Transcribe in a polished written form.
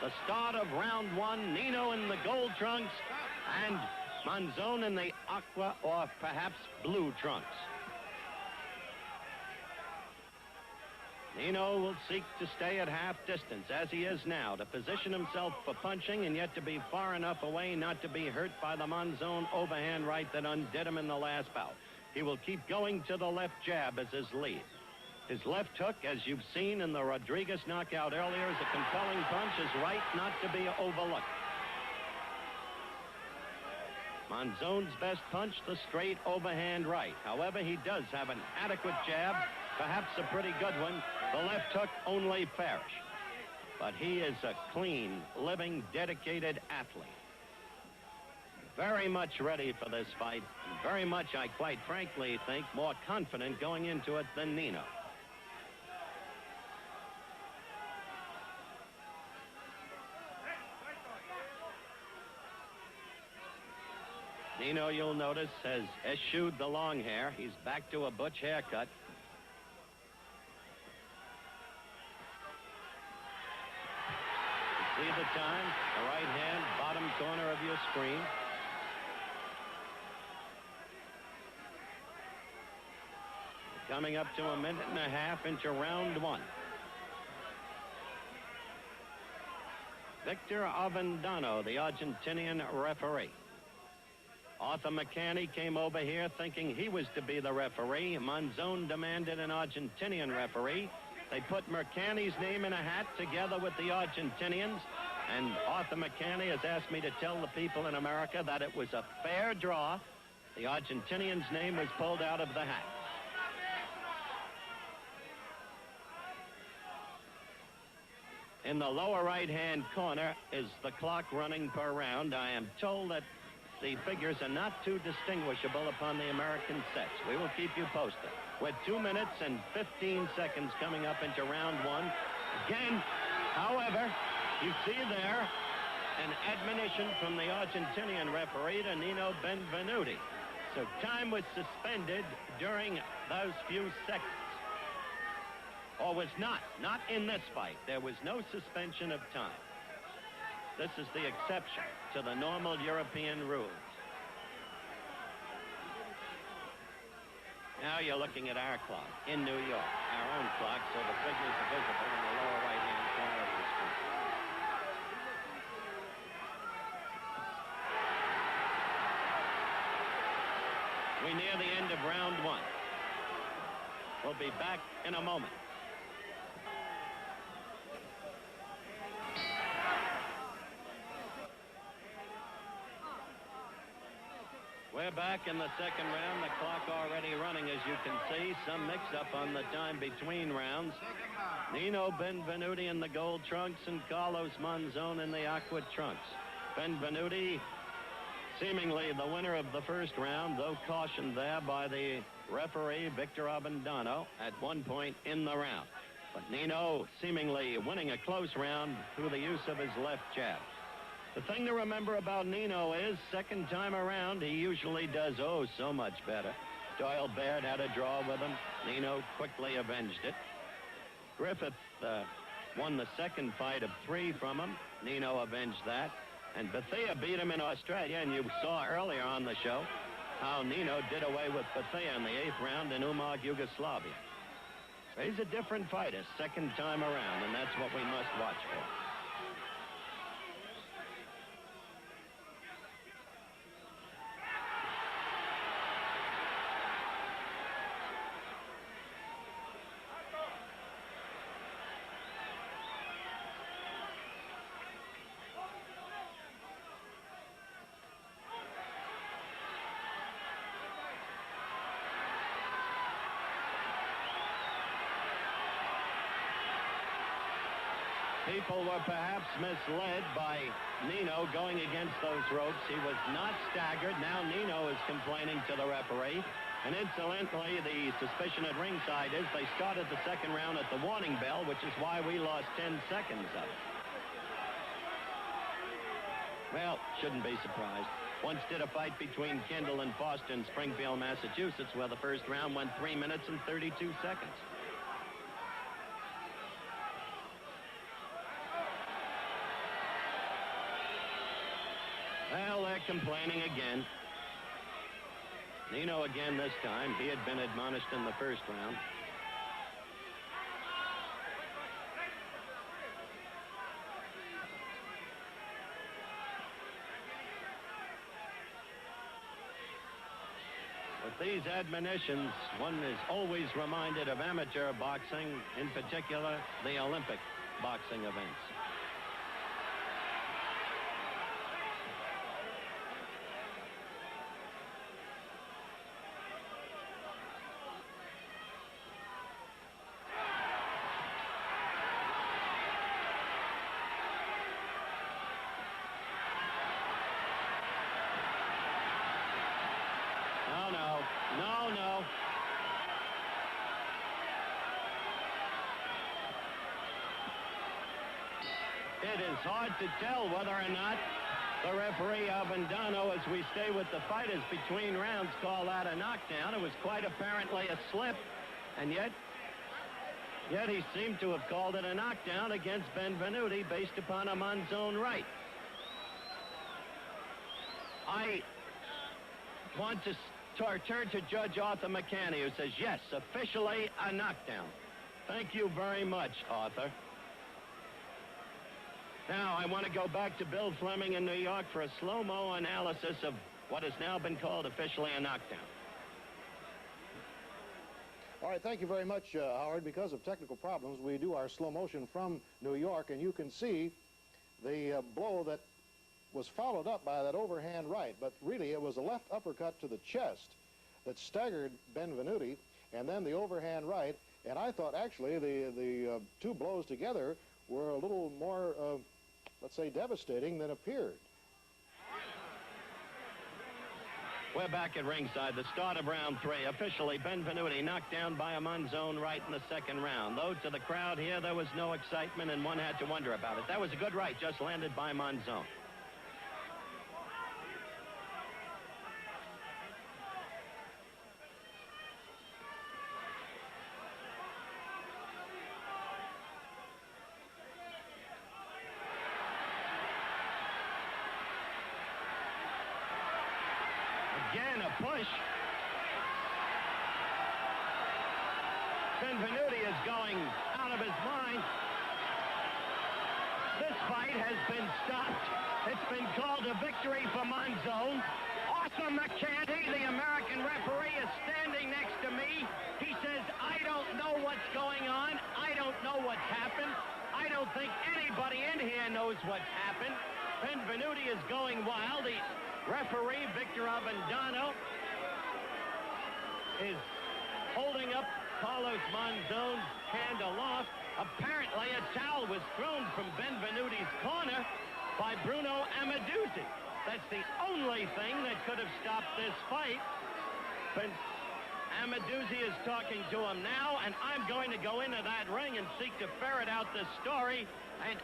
The start of round one, Nino in the gold trunks and Monzòn in the aqua or perhaps blue trunks. Nino will seek to stay at half distance, as he is now, to position himself for punching and yet to be far enough away not to be hurt by the Monzòn overhand right that undid him in the last bout. He will keep going to the left jab as his lead. His left hook, as you've seen in the Rodriguez knockout earlier, is a compelling punch. His right not to be overlooked. Monzón's best punch, the straight overhand right. However, he does have an adequate jab, perhaps a pretty good one. The left hook only fairish. But he is a clean, living, dedicated athlete. Very much ready for this fight. Very much, I quite frankly think, more confident going into it than Nino. Nino, you'll notice, has eschewed the long hair. He's back to a butch haircut. You see the time? The right hand, bottom corner of your screen. Coming up to a minute and a half into round one. Victor Avendano, the Argentinian referee. Arthur McCanny came over here thinking he was to be the referee. Monzòn demanded an Argentinian referee. They put McCanny's name in a hat together with the Argentinians. And Arthur McCanny has asked me to tell the people in America that it was a fair draw. The Argentinian's name was pulled out of the hat. In the lower right-hand corner is the clock running per round. I am told that the figures are not too distinguishable upon the American sets. We will keep you posted. With 2 minutes and 15 seconds coming up into round one. Again, however, you see there an admonition from the Argentinian referee to Nino Benvenuti. So time was suspended during those few seconds. Or was not in this fight. There was no suspension of time. This is the exception to the normal European rules. Now you're looking at our clock in New York, our own clock, so the figures are visible in the lower right-hand corner of the screen. We near the end of round one. We'll be back in a moment. We're back in the second round. The clock already running, as you can see. Some mix-up on the time between rounds. Nino Benvenuti in the gold trunks and Carlos Monzòn in the aqua trunks. Benvenuti seemingly the winner of the first round, though cautioned there by the referee, Victor Avendano, at one point in the round. But Nino seemingly winning a close round through the use of his left jab. The thing to remember about Nino is, second time around, he usually does, oh, so much better. Doyle Baird had a draw with him. Nino quickly avenged it. Griffith won the second fight of 3 from him. Nino avenged that. And Bethea beat him in Australia, and you saw earlier on the show how Nino did away with Bethea in the 8th round in Umag, Yugoslavia. So he's a different fighter, second time around, and that's what we must watch for. People were perhaps misled by Nino going against those ropes. He was not staggered. Now Nino is complaining to the referee. And incidentally, the suspicion at ringside is they started the second round at the warning bell, which is why we lost 10 seconds of it. Well, shouldn't be surprised. Once did a fight between Kendall and Foster in Springfield, Massachusetts, where the first round went 3 minutes and 32 seconds. they're complaining again. Nino again this time. He had been admonished in the first round. With these admonitions, one is always reminded of amateur boxing, in particular the Olympic boxing events. No. It is hard to tell whether or not the referee, Benvenuti, as we stay with the fighters between rounds, called that a knockdown. It was quite apparently a slip, and yet he seemed to have called it a knockdown against Benvenuti based upon a Monzòn right. I want to turn to Judge Arthur McCanny, who says, yes, officially a knockdown. Thank you very much, Arthur. Now, I want to go back to Bill Fleming in New York for a slow-mo analysis of what has now been called officially a knockdown. All right, thank you very much, Howard. Because of technical problems, we do our slow motion from New York, and you can see the blow that was followed up by that overhand right, but really it was a left uppercut to the chest that staggered Benvenuti, and then the overhand right, and I thought actually the two blows together were a little more, let's say, devastating than appeared. We're back at ringside. The start of round 3. Officially, Benvenuti knocked down by a Monzòn right in the second round. Though to the crowd here, there was no excitement, and one had to wonder about it. That was a good right, just landed by Monzòn. Again, a push. Benvenuti is going out of his mind. This fight has been stopped. It's been called a victory for Monzòn. Arthur McCanty, the American referee, is standing next to me. He says, I don't know what's going on. I don't know what's happened. I don't think anybody in here knows what's happened. Benvenuti is going wild. The referee, Victor Benvenuti, is holding up Carlos Monzón's hand aloft. Apparently, a towel was thrown from Benvenuti's corner by Bruno Amaduzzi. That's the only thing that could have stopped this fight. But Amaduzzi is talking to him now, and I'm going to go into that ring and seek to ferret out this story. And